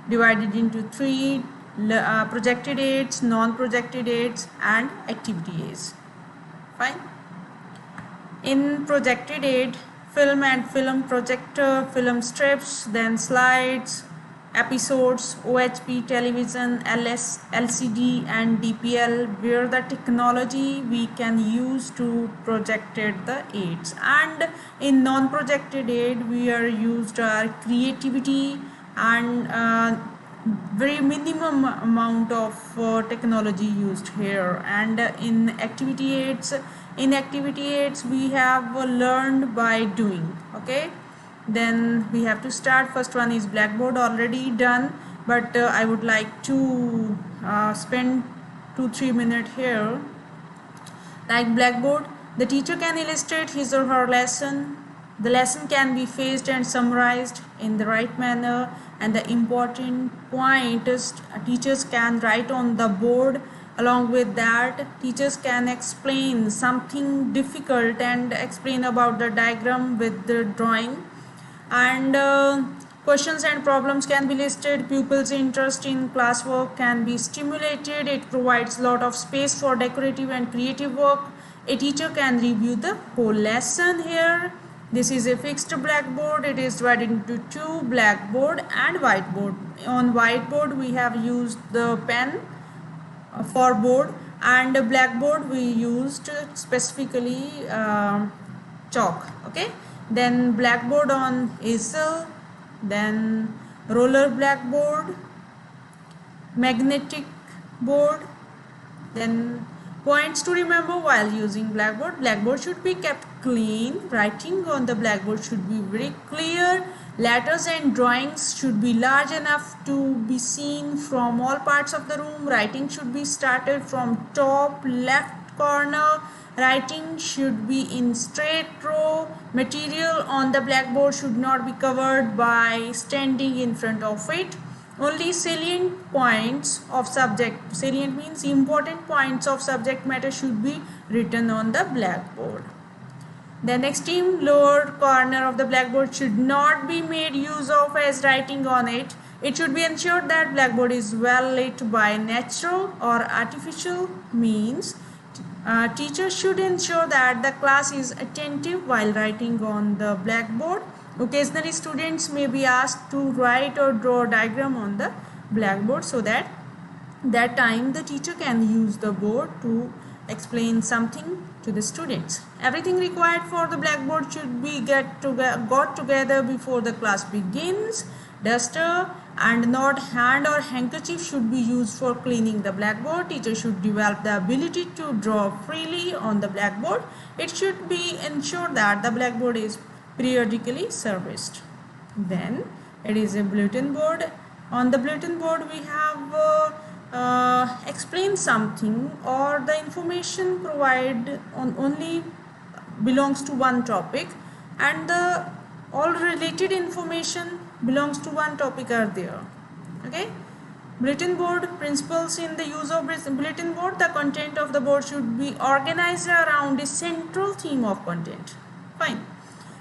divided into three: projected aids, non-projected aids, and activity aids. Fine. In projected aid, film and film projector, film strips, then slides, episodes, OHP television, LCD and DPL, where the technology we can use to projected the aids. And in non-projected aid, we are used our creativity and very minimum amount of technology used here. And in activity aids we have learned by doing. Okay, then we have to start. First one is Blackboard, already done, but I would like to spend 2-3 minutes here. Like Blackboard, the teacher can illustrate his or her lesson. The lesson can be phrased and summarized in the right manner, and the important point is teachers can write on the board. Along with that, teachers can explain something difficult and explain about the diagram with the drawing. And questions and problems can be listed. Pupils' interest in classwork can be stimulated. It provides a lot of space for decorative and creative work. A teacher can review the whole lesson here. This is a fixed blackboard. It is divided into two: blackboard and whiteboard. On whiteboard we have used the pen for board, and blackboard we used specifically chalk. Okay, then blackboard on easel, then roller blackboard, magnetic board. Then points to remember while using Blackboard. Blackboard should be kept clean. Writing on the blackboard should be very clear. Letters and drawings should be large enough to be seen from all parts of the room. Writing should be started from top left corner. Writing should be in straight row. Material on the blackboard should not be covered by standing in front of it. Only salient points of subject, salient means important points of subject matter, should be written on the blackboard. The extreme lower corner of the blackboard should not be made use of as writing on it. It should be ensured that blackboard is well lit by natural or artificial means. Teachers should ensure that the class is attentive while writing on the blackboard. Occasionally, students may be asked to write or draw a diagram on the blackboard, so that time the teacher can use the board to explain something to the students. Everything required for the blackboard should be got together before the class begins. Duster and not hand or handkerchief should be used for cleaning the blackboard. Teacher should develop the ability to draw freely on the blackboard. It should be ensured that the blackboard is periodically serviced. Then it is a bulletin board. On the bulletin board we have explained something, or the information provided only belongs to one topic, and the all related information belongs to one topic are there. Okay, bulletin board principles. In the use of bulletin board, the content of the board should be organized around a central theme of content. Fine.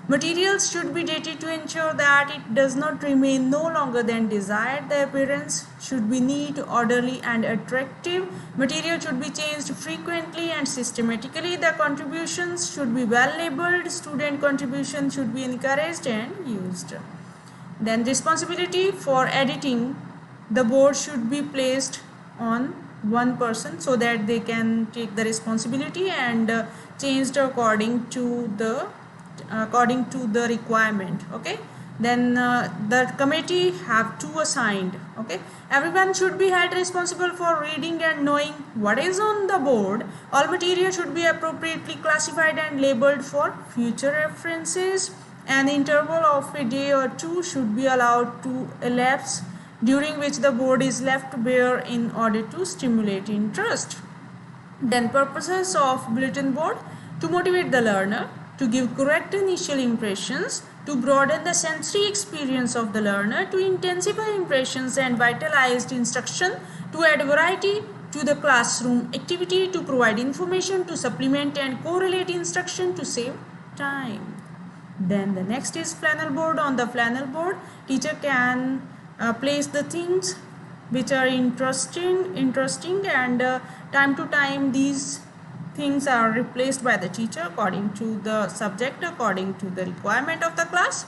Materials should be dated to ensure that it does not remain no longer than desired. The appearance should be neat, orderly and attractive. Material should be changed frequently and systematically. The contributions should be well labeled. Student contribution should be encouraged and used. Then responsibility for editing the board should be placed on one person, so that they can take the responsibility and changed according to the requirement. Okay, then the committee have two assigned. Okay, everyone should be held responsible for reading and knowing what is on the board. All material should be appropriately classified and labeled for future references. An interval of a day or two should be allowed to elapse, during which the board is left bare in order to stimulate interest. Then purposes of bulletin board: to motivate the learner, to give correct initial impressions, to broaden the sensory experience of the learner, to intensify impressions and vitalized instruction, to add variety to the classroom activity, to provide information, to supplement and correlate instruction, to save time. Then the next is flannel board. On the flannel board, teacher can place the things which are interesting and time to time these things are replaced by the teacher according to the subject, according to the requirement of the class.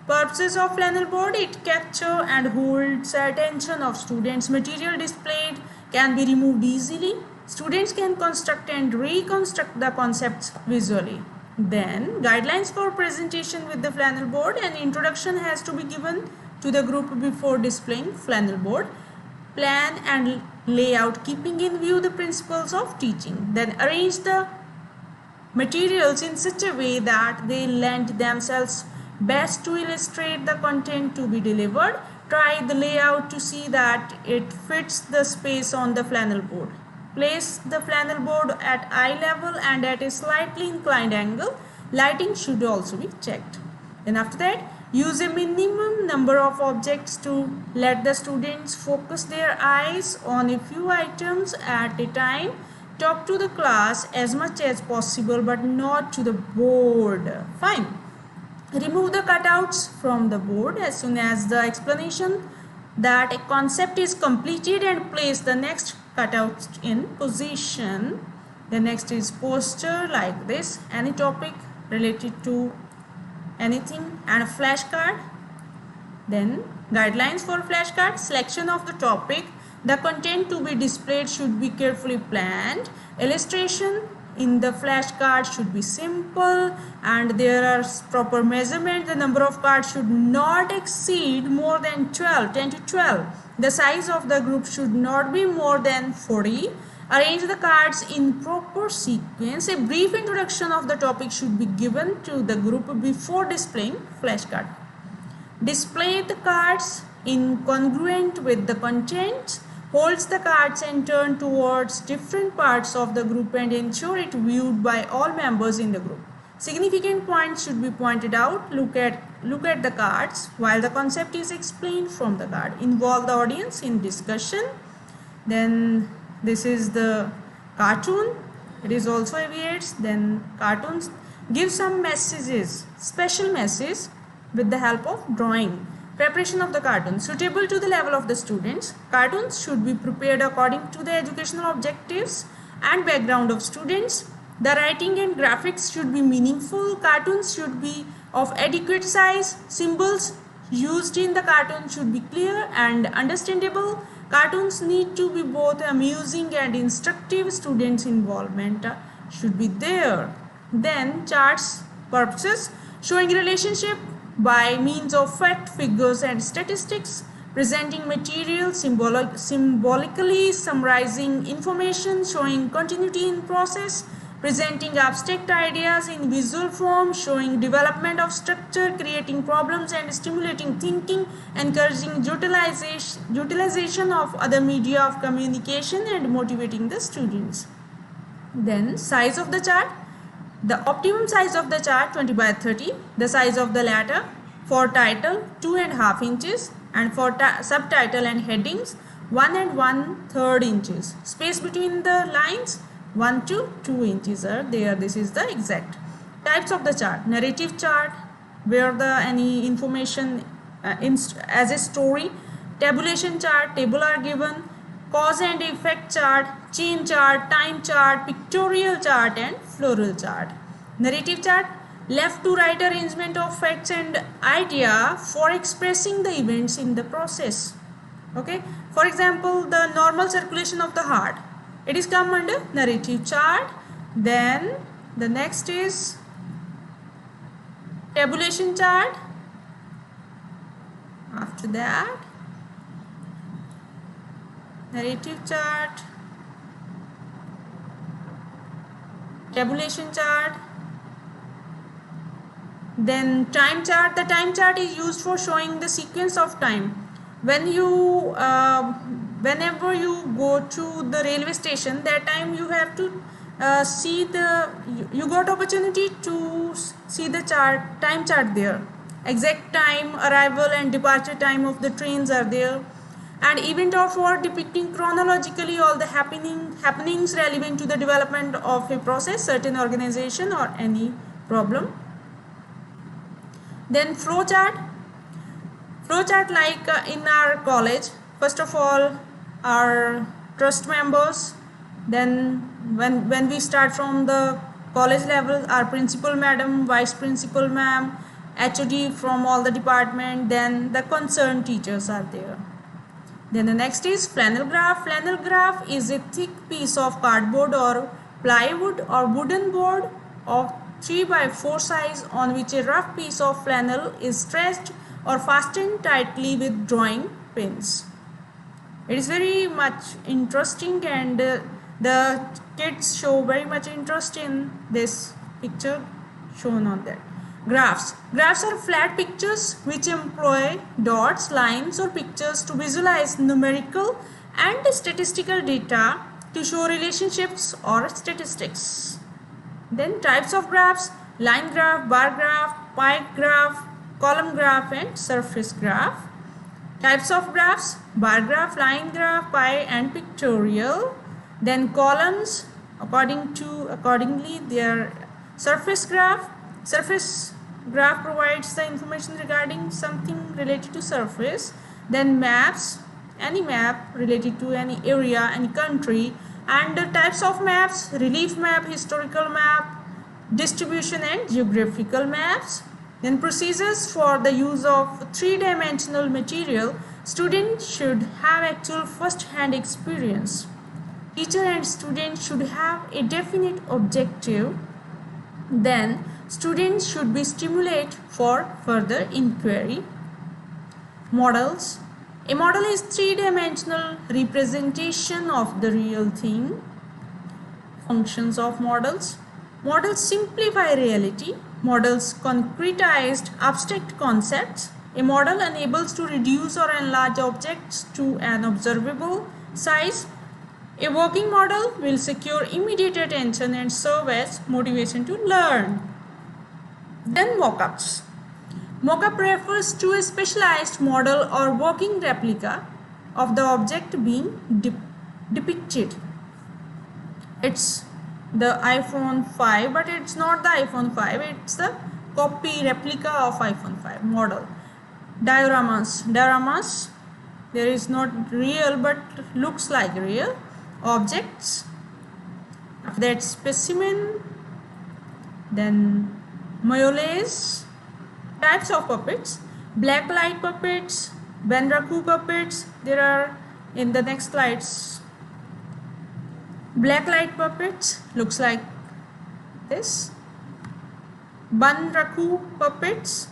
Purposes of flannel board: it capture and holds the attention of students. Material displayed can be removed easily. Students can construct and reconstruct the concepts visually. Then guidelines for presentation with the flannel board: an introduction has to be given to the group before displaying flannel board. Plan and layout keeping in view the principles of teaching. Then arrange the materials in such a way that they lend themselves best to illustrate the content to be delivered. Try the layout to see that it fits the space on the flannel board. Place the flannel board at eye level and at a slightly inclined angle. Lighting should also be checked. Then after that, use a minimum number of objects to let the students focus their eyes on a few items at a time. Talk to the class as much as possible but not to the board. Fine. Remove the cutouts from the board as soon as the explanation that a concept is completed and place the next cutout in position. The next is poster like this, any topic related to anything, and a flashcard. Then guidelines for flashcard: selection of the topic, the content to be displayed should be carefully planned. Illustration in the flashcard should be simple and there are proper measurements. The number of cards should not exceed more than 10 to 12. The size of the group should not be more than 40. Arrange the cards in proper sequence. A brief introduction of the topic should be given to the group before displaying flashcard. Display the cards incongruent with the content. Holds the cards and turn towards different parts of the group and ensure it viewed by all members in the group. Significant points should be pointed out. Look at the cards while the concept is explained from the card. Involve the audience in discussion. Then this is the cartoon. It is also abbreviates. Then cartoons give some messages, special message with the help of drawing. Preparation of the cartoon suitable to the level of the students. Cartoons should be prepared according to the educational objectives and background of students. The writing and graphics should be meaningful. Cartoons should be of adequate size. Symbols used in the cartoon should be clear and understandable. Cartoons need to be both amusing and instructive. Students' involvement should be there. Then charts purposes: showing relationship by means of fact, figures and statistics. Presenting material symbolically, summarizing information, showing continuity in process. Presenting abstract ideas in visual form, showing development of structure, creating problems and stimulating thinking. Encouraging utilization of other media of communication and motivating the students. Then size of the chart: the optimum size of the chart 20 by 30. The size of the latter for title 2.5 inches and for subtitle and headings 1 and 1/3 inches. Space between the lines 1 to 2 inches are there. This is the exact. Types of the chart: narrative chart where the any information as a story. Tabulation chart, table are given. Cause and effect chart, chain chart, time chart, pictorial chart and floral chart. Narrative chart: left to right arrangement of facts and idea for expressing the events in the process. Okay, for example, the normal circulation of the heart, it is come under narrative chart. Then the next is tabulation chart. After that narrative chart, tabulation chart. Then time chart. The time chart is used for showing the sequence of time. When you whenever you go to the railway station, that time you have to see you got opportunity to see the time chart there. Exact time, arrival and departure time of the trains are there. And event of war depicting chronologically all the happenings relevant to the development of a process, certain organization or any problem. Then flow chart. Flowchart like in our college, first of all, our trust members, then when we start from the college level, our principal madam, vice principal ma'am, HOD from all the department, then the concerned teachers are there. Then the next is flannel graph. Flannel graph is a thick piece of cardboard or plywood or wooden board of 3 by 4 size on which a rough piece of flannel is stretched or fastened tightly with drawing pins. It is very much interesting, and the kids show very much interest in this picture shown on that. Graphs. Graphs are flat pictures which employ dots, lines or pictures to visualize numerical and statistical data to show relationships or statistics. Then types of graphs: line graph, bar graph, pie graph, column graph and surface graph. Types of graphs: bar graph, line graph, pie and pictorial. Then columns, accordingly their surface graph. Surface graph provides the information regarding something related to surface. Then maps, any map related to any area, any country. And the types of maps: relief map, historical map, distribution and geographical maps. Then procedures for the use of three-dimensional material. Students should have actual first-hand experience. Teacher and student should have a definite objective. Then students should be stimulated for further inquiry. Models. A model is three-dimensional representation of the real thing. Functions of models. Models simplify reality. Models concretized abstract concepts. A model enables to reduce or enlarge objects to an observable size. A working model will secure immediate attention and serve as motivation to learn. Then mock-ups. Mock-up refers to a specialized model or working replica of the object being depicted. It's the iPhone 5, but it's not the iPhone 5, it's the copy replica of iPhone 5 model. Dioramas, there is not real but looks like real objects. After that, specimen. Then moles. Types of puppets: black light puppets, Banraku puppets. There are in the next slides. Black light puppets looks like this. Banraku puppets.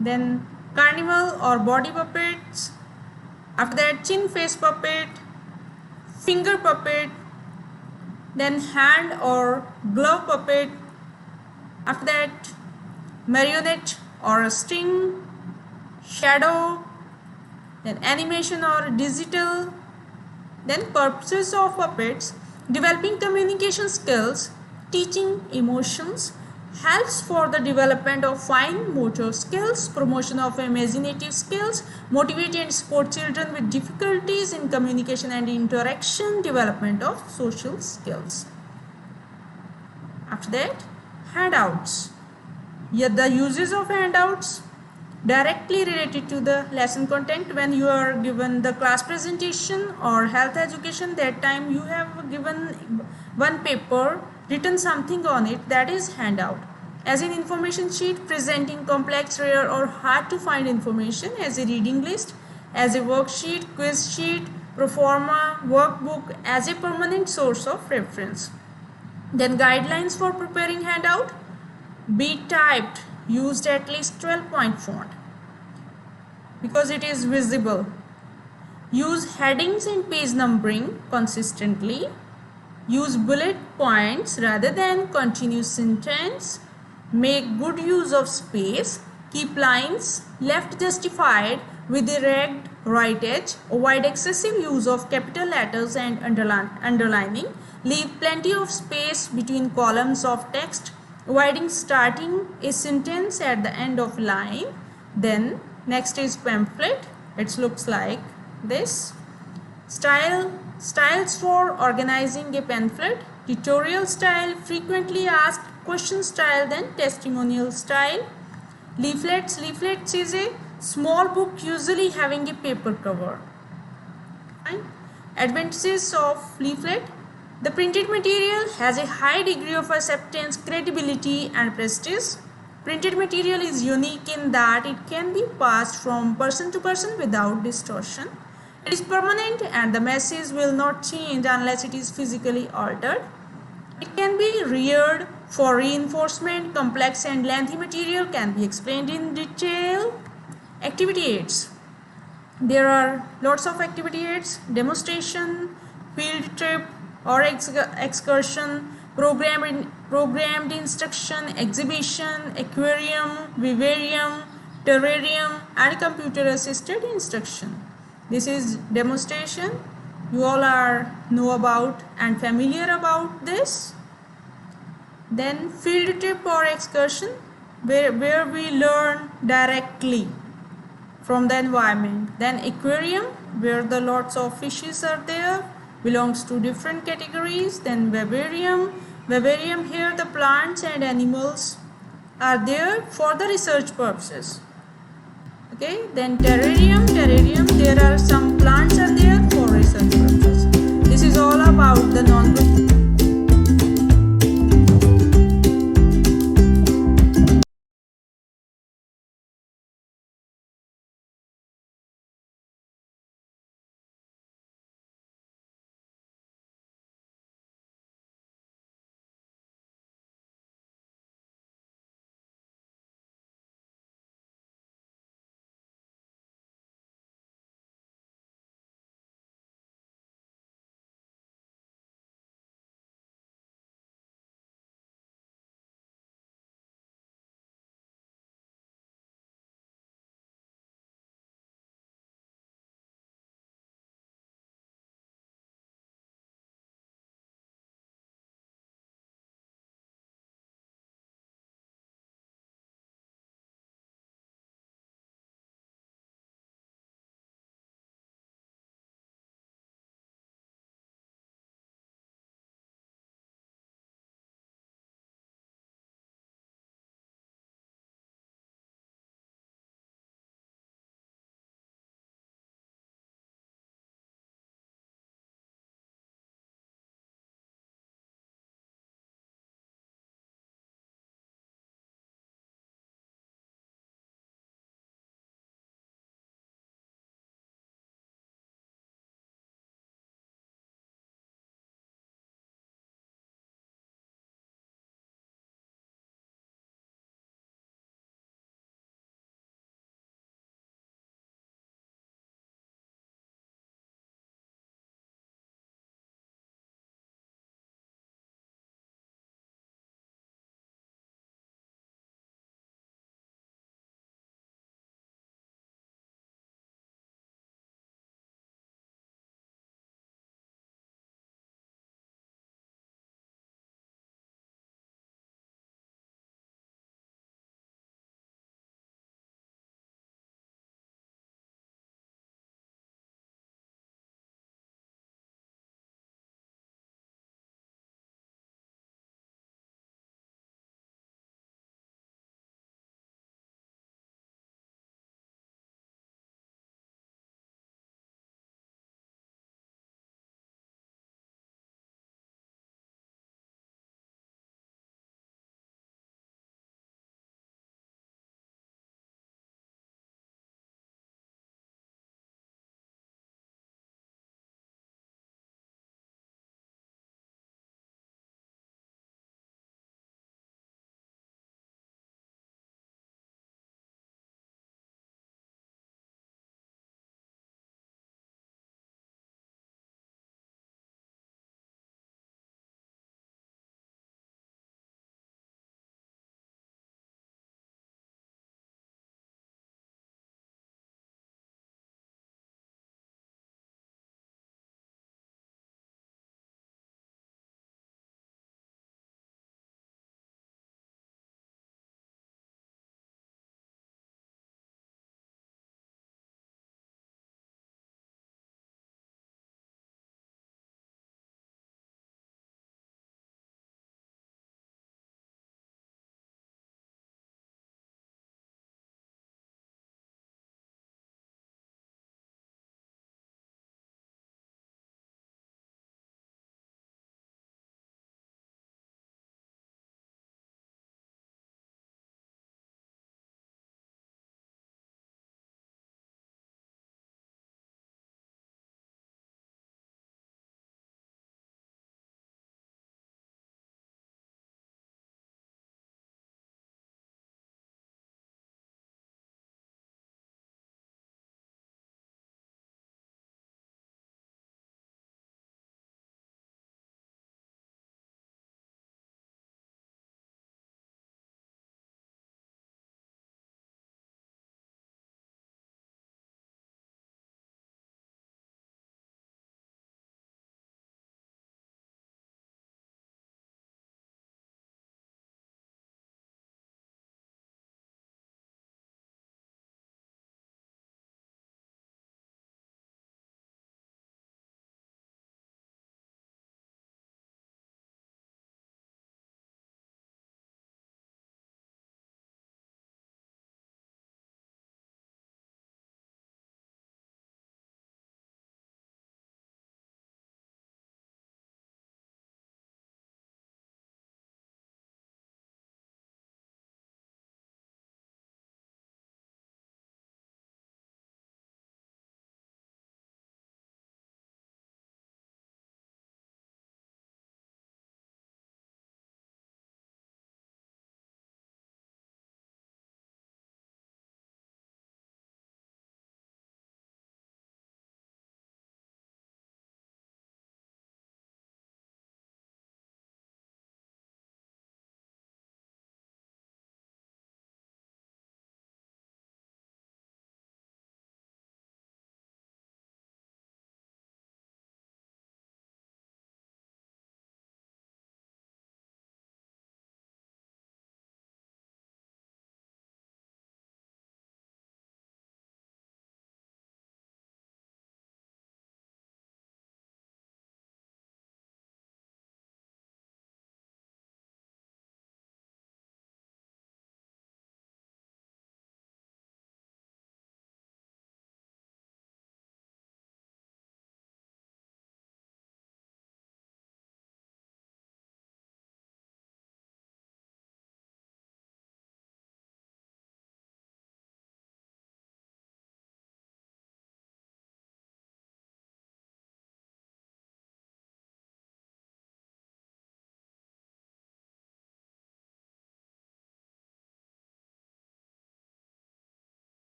Then carnival or body puppets. After that, chin face puppet, finger puppet. Then hand or glove puppet. After that, marionette or a string, shadow, then animation or digital. Then purposes of puppets: developing communication skills, teaching emotions, helps for the development of fine motor skills, promotion of imaginative skills, motivate and support children with difficulties in communication and interaction, development of social skills. After that, handouts. The uses of handouts: directly related to the lesson content. When you are given the class presentation or health education, that time you have given one paper, written something on it, that is handout. As an information sheet presenting complex, rare or hard to find information, as a reading list, as a worksheet, quiz sheet, pro forma, workbook, as a permanent source of reference. Then guidelines for preparing handout: be typed, used at least 12-point font because it is visible. Use headings and page numbering consistently. Use bullet points rather than continuous sentence. Make good use of space. Keep lines left justified with a ragged right edge. Avoid excessive use of capital letters and underlining. Leave plenty of space between columns of text, avoiding starting a sentence at the end of line. Then next is pamphlet. It looks like this. Styles for organizing a pamphlet: tutorial style, frequently asked question style, then testimonial style. Leaflets is a small book usually having a paper cover. Fine. Advantages of leaflet. The printed material has a high degree of acceptance, credibility and prestige. Printed material is unique in that it can be passed from person to person without distortion. It is permanent and the message will not change unless it is physically altered. It can be reared for reinforcement. Complex and lengthy material can be explained in detail. Activity aids. There are lots of activity aids: demonstration, field trip or excursion, programmed instruction, exhibition, aquarium, vivarium, terrarium and computer assisted instruction. This is demonstration. You all are know about and familiar about this. Then field trip or excursion, where we learn directly from the environment. Then aquarium, where the lots of fishes are there, belongs to different categories. Then vivarium, here the plants and animals are there for the research purposes. Okay, then terrarium, there are some plants are there for research purposes. This is all about the non-group